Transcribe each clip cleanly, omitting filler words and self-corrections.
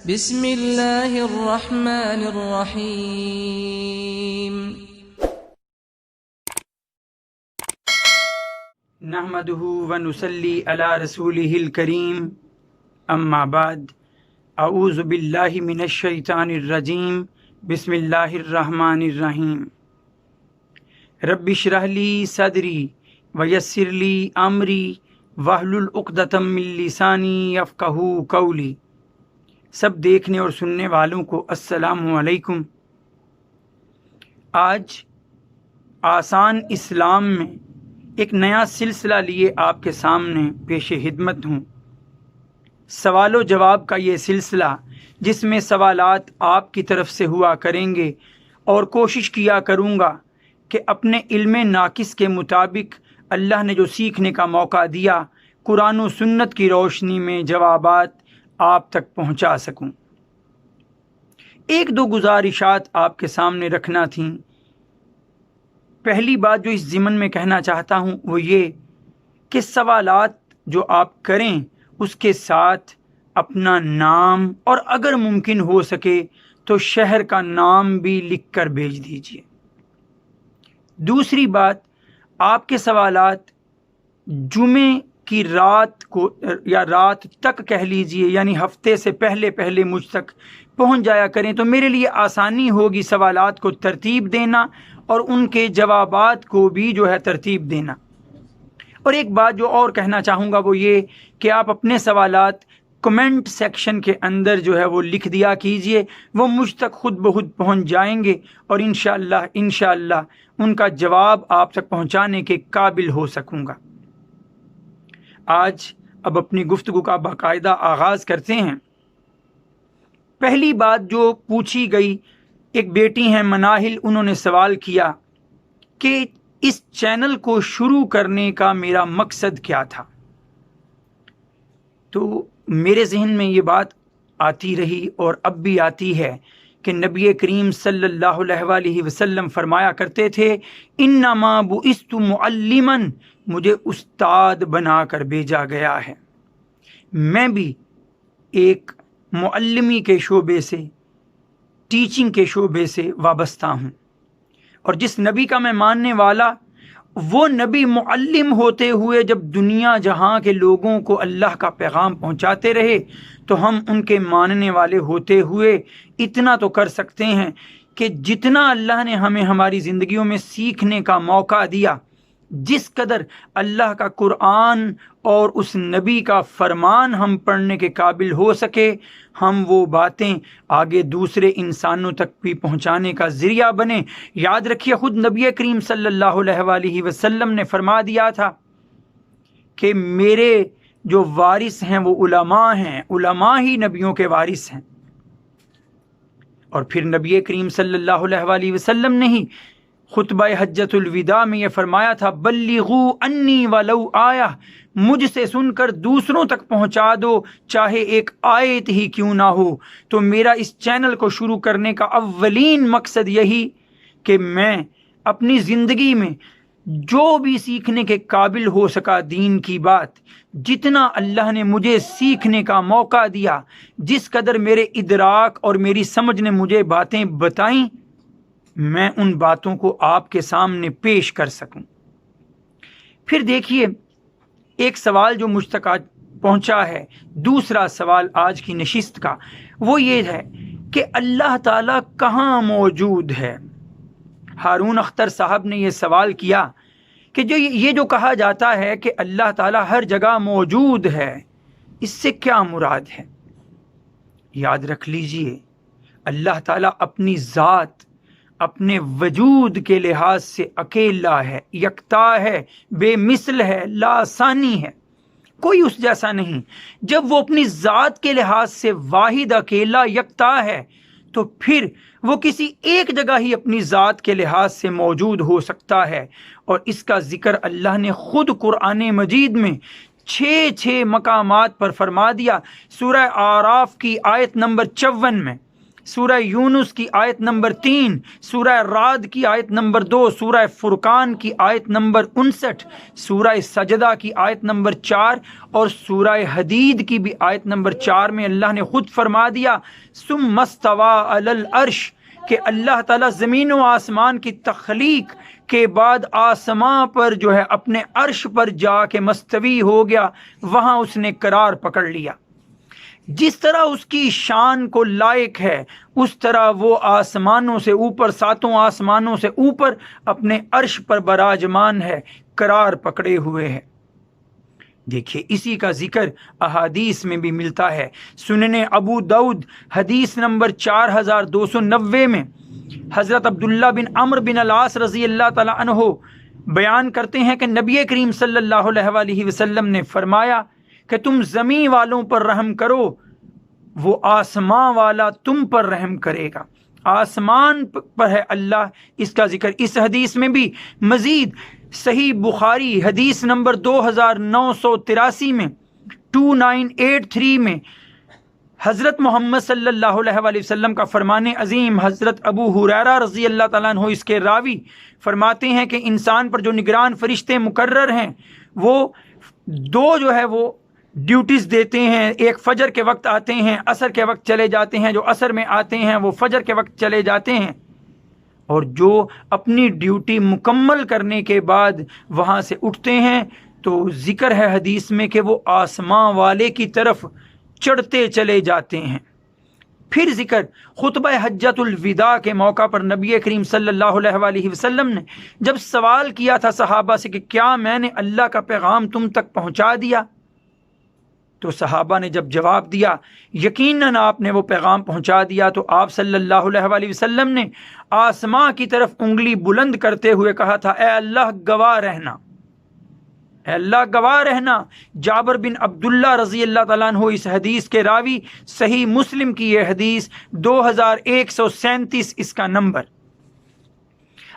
بسم اللہ الرحمن الرحیم نحمده ونصلی علی رسوله الکریم اما بعد اعوذ باللہ من الشیطان الرجیم بسم اللہ الرحمن الرحیم رب اشرح لی صدری ویسر لی امری واحلل عقدۃ من لسانی یفقہوا قولی۔ سب دیکھنے اور سننے والوں کو السلام علیکم۔ آج آسان اسلام میں ایک نیا سلسلہ لیے آپ کے سامنے پیش خدمت ہوں۔ سوال و جواب کا یہ سلسلہ جس میں سوالات آپ کی طرف سے ہوا کریں گے اور کوشش کیا کروں گا کہ اپنے علم ناقص کے مطابق اللہ نے جو سیکھنے کا موقع دیا قرآن و سنت کی روشنی میں جوابات آپ تک پہنچا سکوں۔ ایک دو گزارشات آپ کے سامنے رکھنا تھیں۔ پہلی بات جو اس ضمن میں کہنا چاہتا ہوں وہ یہ کہ سوالات جو آپ کریں اس کے ساتھ اپنا نام اور اگر ممکن ہو سکے تو شہر کا نام بھی لکھ کر بھیج دیجیے۔ دوسری بات، آپ کے سوالات جمعے کی رات کو یا رات تک کہہ لیجئے، یعنی ہفتے سے پہلے مجھ تک پہنچ جایا کریں تو میرے لیے آسانی ہوگی سوالات کو ترتیب دینا اور ان کے جوابات کو بھی جو ہے ترتیب دینا۔ اور ایک بات جو اور کہنا چاہوں گا وہ یہ کہ آپ اپنے سوالات کمنٹ سیکشن کے اندر جو ہے وہ لکھ دیا کیجئے، وہ مجھ تک خود بخود پہنچ جائیں گے اور انشاءاللہ ان کا جواب آپ تک پہنچانے کے قابل ہو سکوں گا۔ آج اب اپنی گفتگو کا باقاعدہ آغاز کرتے ہیں۔ پہلی بات جو پوچھی گئی، ایک بیٹی ہیں مناہل، انہوں نے سوال کیا کہ اس چینل کو شروع کرنے کا میرا مقصد کیا تھا۔ تو میرے ذہن میں یہ بات آتی رہی اور اب بھی آتی ہے کہ نبی کریم صلی اللہ علیہ وسلم فرمایا کرتے تھے انما بعثت معلما، مجھے استاد بنا کر بھیجا گیا ہے۔ میں بھی ایک معلمی کے شعبے سے، ٹیچنگ کے شعبے سے وابستہ ہوں، اور جس نبی کا میں ماننے والا، وہ نبی معلم ہوتے ہوئے جب دنیا جہاں کے لوگوں کو اللہ کا پیغام پہنچاتے رہے تو ہم ان کے ماننے والے ہوتے ہوئے اتنا تو کر سکتے ہیں کہ جتنا اللہ نے ہمیں ہماری زندگیوں میں سیکھنے کا موقع دیا، جس قدر اللہ کا قرآن اور اس نبی کا فرمان ہم پڑھنے کے قابل ہو سکے، ہم وہ باتیں آگے دوسرے انسانوں تک بھی پہنچانے کا ذریعہ بنے۔ یاد رکھیے خود نبی کریم صلی اللہ علیہ وسلم نے فرما دیا تھا کہ میرے جو وارث ہیں وہ علماء ہیں، علماء ہی نبیوں کے وارث ہیں۔ اور پھر نبی کریم صلی اللہ علیہ وسلم نے ہی خطبہ حجۃ الوداع میں یہ فرمایا تھا بلغوا انی ولو آیہ، مجھ سے سن کر دوسروں تک پہنچا دو چاہے ایک آیت ہی کیوں نہ ہو۔ تو میرا اس چینل کو شروع کرنے کا اولین مقصد یہی کہ میں اپنی زندگی میں جو بھی سیکھنے کے قابل ہو سکا دین کی بات، جتنا اللہ نے مجھے سیکھنے کا موقع دیا، جس قدر میرے ادراک اور میری سمجھ نے مجھے باتیں بتائیں، میں ان باتوں کو آپ کے سامنے پیش کر سکوں۔ پھر دیکھیے ایک سوال جو مجھ تک آج پہنچا ہے، دوسرا سوال آج کی نشست کا، وہ یہ ہے کہ اللہ تعالیٰ کہاں موجود ہے؟ ہارون اختر صاحب نے یہ سوال کیا کہ یہ جو کہا جاتا ہے کہ اللہ تعالیٰ ہر جگہ موجود ہے، اس سے کیا مراد ہے؟ یاد رکھ لیجئے اللہ تعالیٰ اپنی ذات، اپنے وجود کے لحاظ سے اکیلا ہے، یکتا ہے، بے مثل ہے، لا ثانی ہے، کوئی اس جیسا نہیں۔ جب وہ اپنی ذات کے لحاظ سے واحد، اکیلا، یکتا ہے تو پھر وہ کسی ایک جگہ ہی اپنی ذات کے لحاظ سے موجود ہو سکتا ہے، اور اس کا ذکر اللہ نے خود قرآن مجید میں 6 مقامات پر فرما دیا۔ سورہ اعراف کی آیت نمبر 54 میں سورہ یونس کی آیت نمبر 3، سورہ رعد کی آیت نمبر 2، سورہ فرقان کی آیت نمبر 59، سورہ سجدہ کی آیت نمبر 4 اور سورہ حدید کی بھی آیت نمبر 4 میں اللہ نے خود فرما دیا ثم استوى علی العرش، کہ اللہ تعالیٰ زمین و آسمان کی تخلیق کے بعد آسمان پر جو ہے اپنے عرش پر جا کے مستوی ہو گیا، وہاں اس نے قرار پکڑ لیا۔ جس طرح اس کی شان کو لائق ہے اس طرح وہ آسمانوں سے اوپر، ساتوں آسمانوں سے اوپر اپنے عرش پر براجمان ہے، قرار پکڑے ہوئے ہے۔ دیکھیے اسی کا ذکر احادیث میں بھی ملتا ہے۔ سنن ابو داؤد حدیث نمبر 4290 میں حضرت عبداللہ بن عمرو بن العاص رضی اللہ تعالی عنہ بیان کرتے ہیں کہ نبی کریم صلی اللہ علیہ وآلہ وسلم نے فرمایا کہ تم زمین والوں پر رحم کرو، وہ آسمان والا تم پر رحم کرے گا۔ آسمان پر ہے اللہ، اس کا ذکر اس حدیث میں بھی۔ مزید صحیح بخاری حدیث نمبر 2983 میں 2983 میں حضرت محمد صلی اللہ علیہ وآلہ وسلم کا فرمان عظیم، حضرت ابو ہریرہ رضی اللہ تعالیٰ عنہ اس کے راوی فرماتے ہیں کہ انسان پر جو نگران فرشتے مقرر ہیں وہ دو جو ہے وہ ڈیوٹیز دیتے ہیں، ایک فجر کے وقت آتے ہیں، عصر کے وقت چلے جاتے ہیں، جو عصر میں آتے ہیں وہ فجر کے وقت چلے جاتے ہیں، اور جو اپنی ڈیوٹی مکمل کرنے کے بعد وہاں سے اٹھتے ہیں تو ذکر ہے حدیث میں کہ وہ آسمان والے کی طرف چڑھتے چلے جاتے ہیں۔ پھر ذکر خطبہ حجۃ الوداع کے موقع پر نبی کریم صلی اللہ علیہ وآلہ وسلم نے جب سوال کیا تھا صحابہ سے کہ کیا میں نے اللہ کا پیغام تم تک پہنچا دیا، تو صحابہ نے جب جواب دیا یقیناً آپ نے وہ پیغام پہنچا دیا، تو آپ صلی اللہ علیہ وآلہ وسلم نے آسمان کی طرف انگلی بلند کرتے ہوئے کہا تھا اے اللہ گواہ رہنا، اے اللہ گواہ رہنا۔ جابر بن عبداللہ رضی اللہ تعالیٰ عنہ اس حدیث کے راوی، صحیح مسلم کی یہ حدیث 2137 اس کا نمبر۔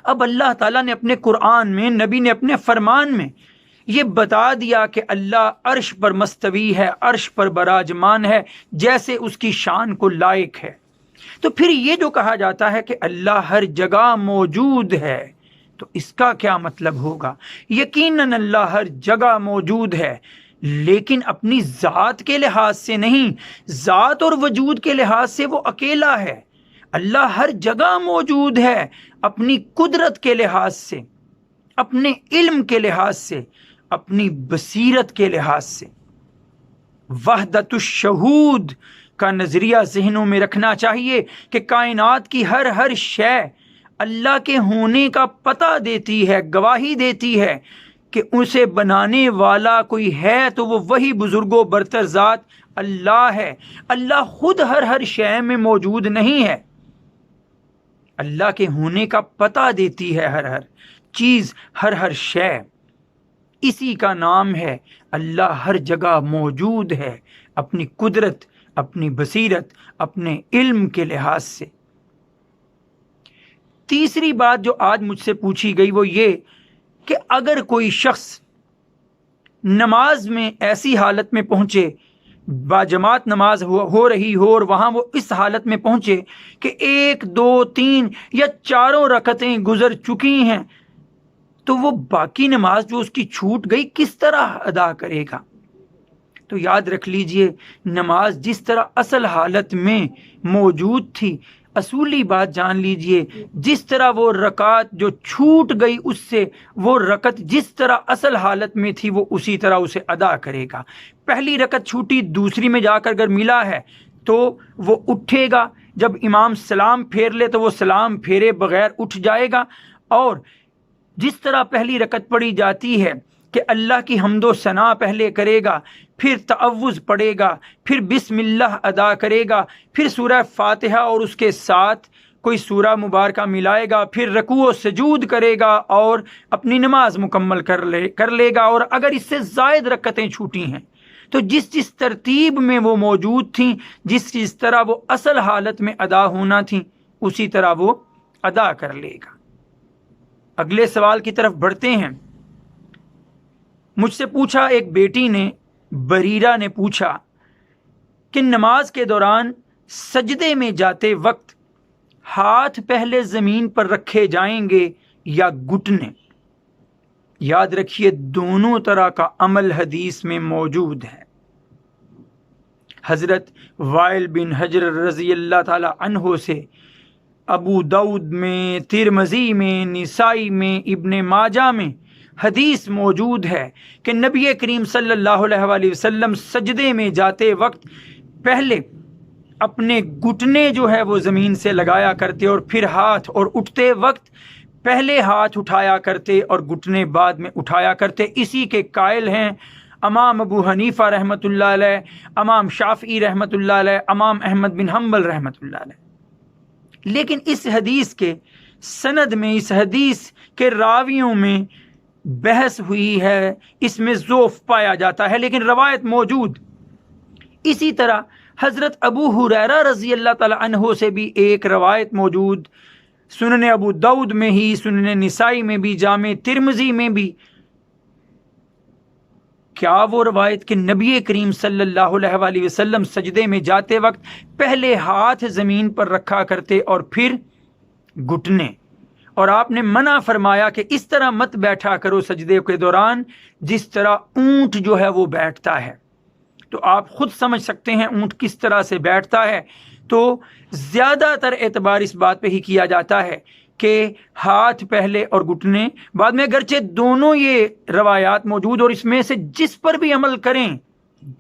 اب اللہ تعالیٰ نے اپنے قرآن میں، نبی نے اپنے فرمان میں یہ بتا دیا کہ اللہ عرش پر مستوی ہے، عرش پر براجمان ہے، جیسے اس کی شان کو لائق ہے۔ تو پھر یہ جو کہا جاتا ہے کہ اللہ ہر جگہ موجود ہے، تو اس کا کیا مطلب ہوگا؟ یقیناً اللہ ہر جگہ موجود ہے، لیکن اپنی ذات کے لحاظ سے نہیں، ذات اور وجود کے لحاظ سے وہ اکیلا ہے۔ اللہ ہر جگہ موجود ہے، اپنی قدرت کے لحاظ سے، اپنے علم کے لحاظ سے، اپنی بصیرت کے لحاظ سے۔ وحدت الشہود کا نظریہ ذہنوں میں رکھنا چاہیے کہ کائنات کی ہر شے اللہ کے ہونے کا پتہ دیتی ہے، گواہی دیتی ہے کہ اسے بنانے والا کوئی ہے تو وہ وہی بزرگ و برتر ذات اللہ ہے۔ اللہ خود ہر شے میں موجود نہیں ہے، اللہ کے ہونے کا پتہ دیتی ہے ہر چیز، ہر شے۔ اسی کا نام ہے اللہ ہر جگہ موجود ہے، اپنی قدرت، اپنی بصیرت، اپنے علم کے لحاظ سے۔ تیسری بات جو آج مجھ سے پوچھی گئی وہ یہ کہ اگر کوئی شخص نماز میں ایسی حالت میں پہنچے، باجماعت نماز ہو رہی ہو اور وہاں وہ اس حالت میں پہنچے کہ 1 2 3 یا 4 رکعتیں گزر چکی ہیں، تو وہ باقی نماز جو اس کی چھوٹ گئی کس طرح ادا کرے گا؟ تو یاد رکھ لیجئے، نماز جس طرح اصل حالت میں موجود تھی، اصولی بات جان لیجئے، جس طرح وہ رکعت جو چھوٹ گئی اس سے وہ رکعت جس طرح اصل حالت میں تھی وہ اسی طرح اسے ادا کرے گا۔ پہلی رکعت چھوٹی، دوسری میں جا کر اگر ملا ہے تو وہ اٹھے گا، جب امام سلام پھیر لے تو وہ سلام پھیرے بغیر اٹھ جائے گا، اور جس طرح پہلی رکعت پڑھی جاتی ہے کہ اللہ کی حمد و ثنا پہلے کرے گا، پھر تعوذ پڑھے گا، پھر بسم اللہ ادا کرے گا، پھر سورہ فاتحہ اور اس کے ساتھ کوئی سورہ مبارکہ ملائے گا، پھر رکوع و سجود کرے گا اور اپنی نماز مکمل کر لے گا۔ اور اگر اس سے زائد رکعتیں چھوٹی ہیں تو جس ترتیب میں وہ موجود تھیں، جس طرح وہ اصل حالت میں ادا ہونا تھیں، اسی طرح وہ ادا کر لے گا۔ اگلے سوال کی طرف بڑھتے ہیں۔ مجھ سے پوچھا ایک بیٹی نے، بریرہ نے پوچھا کہ نماز کے دوران سجدے میں جاتے وقت ہاتھ پہلے زمین پر رکھے جائیں گے یا گھٹنے؟ یاد رکھیے دونوں طرح کا عمل حدیث میں موجود ہے۔ حضرت وائل بن حجر رضی اللہ تعالی عنہ سے ابو داؤد میں، ترمذی میں، نسائی میں، ابن ماجہ میں حدیث موجود ہے کہ نبی کریم صلی اللہ علیہ وآلہ وسلم سجدے میں جاتے وقت پہلے اپنے گھٹنے جو ہے وہ زمین سے لگایا کرتے اور پھر ہاتھ، اور اٹھتے وقت پہلے ہاتھ اٹھایا کرتے اور گھٹنے بعد میں اٹھایا کرتے۔ اسی کے قائل ہیں امام ابو حنیفہ رحمۃ اللہ علیہ، امام شافعی رحمۃ اللہ علیہ، امام احمد بن حنبل رحمۃ اللہ علیہ۔ لیکن اس حدیث کے سند میں، اس حدیث کے راویوں میں بحث ہوئی ہے، اس میں ضعف پایا جاتا ہے، لیکن روایت موجود۔ اسی طرح حضرت ابو ہریرہ رضی اللہ تعالی عنہ سے بھی ایک روایت موجود، سنن ابو داؤد میں ہی، سنن نسائی میں بھی، جامع ترمذی میں بھی۔ کیا وہ روایت کہ نبی کریم صلی اللہ علیہ وآلہ وسلم سجدے میں جاتے وقت پہلے ہاتھ زمین پر رکھا کرتے اور پھر گھٹنے، اور آپ نے منع فرمایا کہ اس طرح مت بیٹھا کرو سجدے کے دوران جس طرح اونٹ جو ہے وہ بیٹھتا ہے۔ تو آپ خود سمجھ سکتے ہیں اونٹ کس طرح سے بیٹھتا ہے۔ تو زیادہ تر اعتبار اس بات پہ ہی کیا جاتا ہے کہ ہاتھ پہلے اور گھٹنے بعد میں، اگرچہ دونوں یہ روایات موجود اور اس میں سے جس پر بھی عمل کریں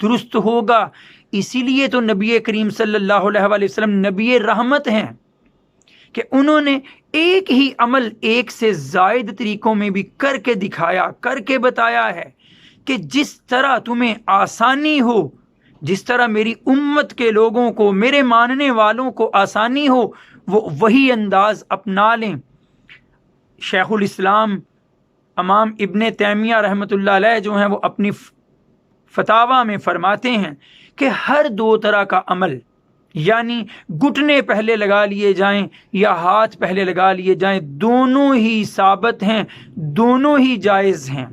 درست ہوگا۔ اسی لیے تو نبی کریم صلی اللہ علیہ وآلہ وسلم نبی رحمت ہیں کہ انہوں نے ایک ہی عمل ایک سے زائد طریقوں میں بھی کر کے دکھایا، کر کے بتایا ہے کہ جس طرح تمہیں آسانی ہو، جس طرح میری امت کے لوگوں کو، میرے ماننے والوں کو آسانی ہو، وہ وہی انداز اپنا لیں۔ شیخ الاسلام امام ابن تیمیہ رحمۃ اللہ علیہ جو ہیں وہ اپنی فتاوی میں فرماتے ہیں کہ ہر دو طرح کا عمل، یعنی گھٹنے پہلے لگا لیے جائیں یا ہاتھ پہلے لگا لیے جائیں، دونوں ہی ثابت ہیں، دونوں ہی جائز ہیں۔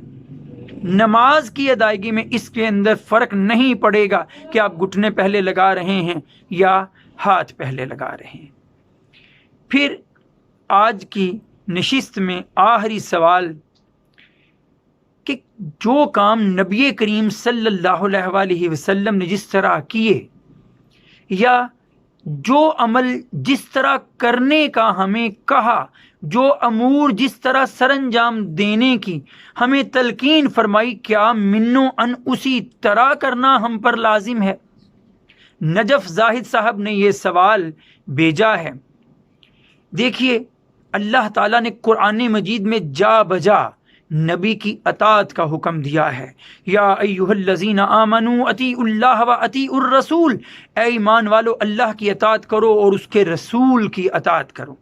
نماز کی ادائیگی میں اس کے اندر فرق نہیں پڑے گا کہ آپ گھٹنے پہلے لگا رہے ہیں یا ہاتھ پہلے لگا رہے ہیں۔ پھر آج کی نشست میں آخری سوال کہ جو کام نبی کریم صلی اللہ علیہ وآلہ وسلم نے جس طرح کیے، یا جو عمل جس طرح کرنے کا ہمیں کہا، جو امور جس طرح سر انجام دینے کی ہمیں تلقین فرمائی، کیا منو ان اسی طرح کرنا ہم پر لازم ہے؟ نجف زاہد صاحب نے یہ سوال بھیجا ہے۔ دیکھیے اللہ تعالیٰ نے قرآن مجید میں جا بجا نبی کی اطاعت کا حکم دیا ہے۔ یا ایھا الذین آمنوا اطیعوا اللہ و اطیعوا الرسول، اے ایمان والو اللہ کی اطاعت کرو اور اس کے رسول کی اطاعت کرو۔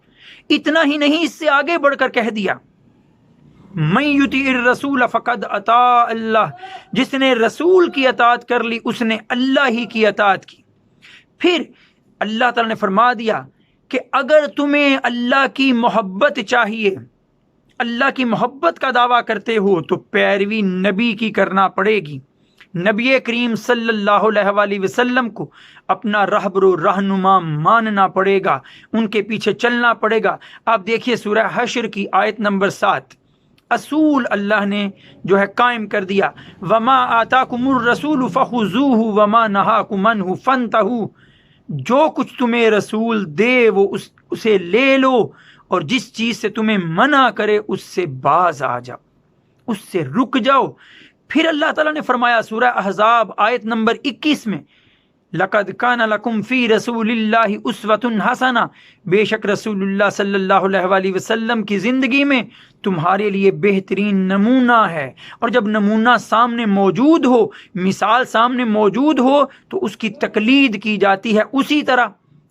اتنا ہی نہیں، اس سے آگے بڑھ کر کہہ دیا من یطیع الرسول فقد اطاع اللہ، جس نے رسول کی اطاعت کر لی اس نے اللہ ہی کی اطاعت کی۔ پھر اللہ تعالیٰ نے فرما دیا کہ اگر تمہیں اللہ کی محبت چاہیے، اللہ کی محبت کا دعویٰ کرتے ہو تو پیروی نبی کی کرنا پڑے گی۔ نبی کریم صلی اللہ علیہ وآلہ وسلم کو اپنا رہبر و رہنما ماننا پڑے گا، ان کے پیچھے چلنا پڑے گا۔ آپ دیکھیے سورہ حشر کی آیت نمبر 7، اصول اللہ نے جو ہے قائم کر دیا، وما آتاکم الرسول فخذوہ وما نہاکم عنہ فانتہوا، جو کچھ تمہیں رسول دے وہ اسے لے لو، اور جس چیز سے تمہیں منع کرے اس سے باز آ جاؤ، اس سے رک جاؤ۔ پھر اللہ تعالیٰ نے فرمایا سورہ احزاب آیت نمبر 21 میں، لَقَدْ كَانَ لَكُمْ فِي رَسُولِ اللَّهِ أُسْوَةٌ حَسَنَةٌ، بے شک رسول اللہ صلی اللہ علیہ وآلہ وسلم کی زندگی میں تمہارے لیے بہترین نمونہ ہے۔ اور جب نمونہ سامنے موجود ہو، مثال سامنے موجود ہو، تو اس کی تقلید کی جاتی ہے اسی طرح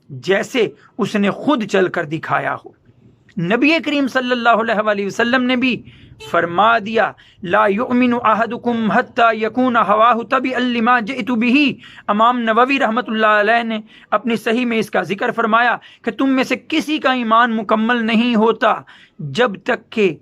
جیسے اس نے خود چل کر دکھایا ہو۔ نبی کریم صلی اللہ علیہ وآلہ وسلم نے بھی فرما دیا، لا یؤمن احدکم حتی یکون ہواہ تبعا لما جئت بہ۔ امام نووی رحمۃ اللہ علیہ نے اپنی صحیح میں اس کا ذکر فرمایا کہ تم میں سے کسی کا ایمان مکمل نہیں ہوتا جب تک کہ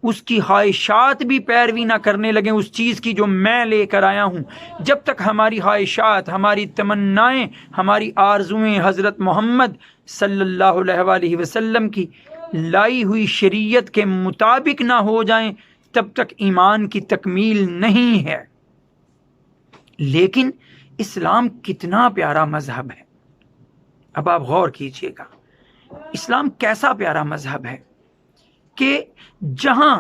اس کی خواہشات بھی پیروی نہ کرنے لگیں اس چیز کی جو میں لے کر آیا ہوں. جب تک ہماری خواہشات، ہماری تمنائیں، ہماری آرزوئیں حضرت محمد صلی اللہ علیہ وآلہ وسلم کی لائی ہوئی شریعت کے مطابق نہ ہو جائیں، تب تک ایمان کی تکمیل نہیں ہے. لیکن اسلام کتنا پیارا مذہب ہے. اب آپ غور کیجئے گا، اسلام کیسا پیارا مذہب ہے کہ جہاں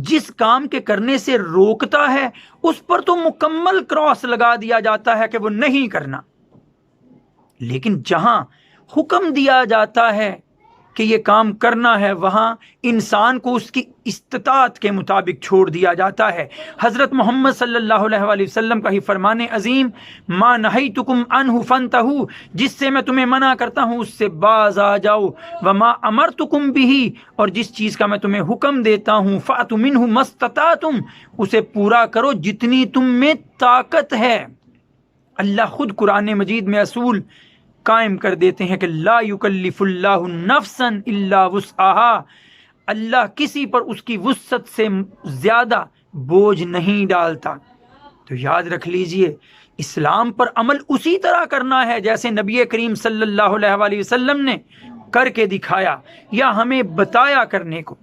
جس کام کے کرنے سے روکتا ہے اس پر تو مکمل کراس لگا دیا جاتا ہے کہ وہ نہیں کرنا، لیکن جہاں حکم دیا جاتا ہے کہ یہ کام کرنا ہے وہاں انسان کو اس کی استطاعت کے مطابق چھوڑ دیا جاتا ہے. حضرت محمد صلی اللہ علیہ وآلہ وسلم کا ہی فرمان عظیم، ما نہیتکم عنہ فانتہوا، جس سے میں تمہیں منع کرتا ہوں اس سے باز آ جاؤ، وما امرتکم بہ، اور جس چیز کا میں تمہیں حکم دیتا ہوں فاتوا منہ ما استطعتم، اسے پورا کرو جتنی تم میں طاقت ہے. اللہ خود قرآن مجید میں اصول قائم کر دیتے ہیں کہ لا یکلف اللہ نفسا الا وسعها، اللہ کسی پر اس کی وسعت سے زیادہ بوجھ نہیں ڈالتا. تو یاد رکھ لیجئے، اسلام پر عمل اسی طرح کرنا ہے جیسے نبی کریم صلی اللہ علیہ وآلہ وسلم نے کر کے دکھایا یا ہمیں بتایا کرنے کو.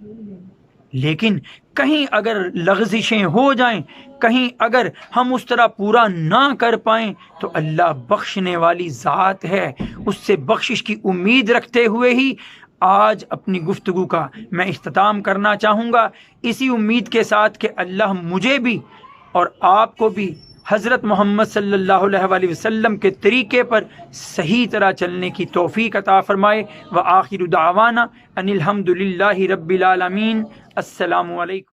لیکن کہیں اگر لغزشیں ہو جائیں، کہیں اگر ہم اس طرح پورا نہ کر پائیں تو اللہ بخشنے والی ذات ہے. اس سے بخشش کی امید رکھتے ہوئے ہی آج اپنی گفتگو کا میں اختتام کرنا چاہوں گا، اسی امید کے ساتھ کہ اللہ مجھے بھی اور آپ کو بھی حضرت محمد صلی اللہ علیہ وآلہ وسلم کے طریقے پر صحیح طرح چلنے کی توفیق عطا فرمائے. وآخر دعوانا ان الحمد للہ رب العالمین. السلام علیکم.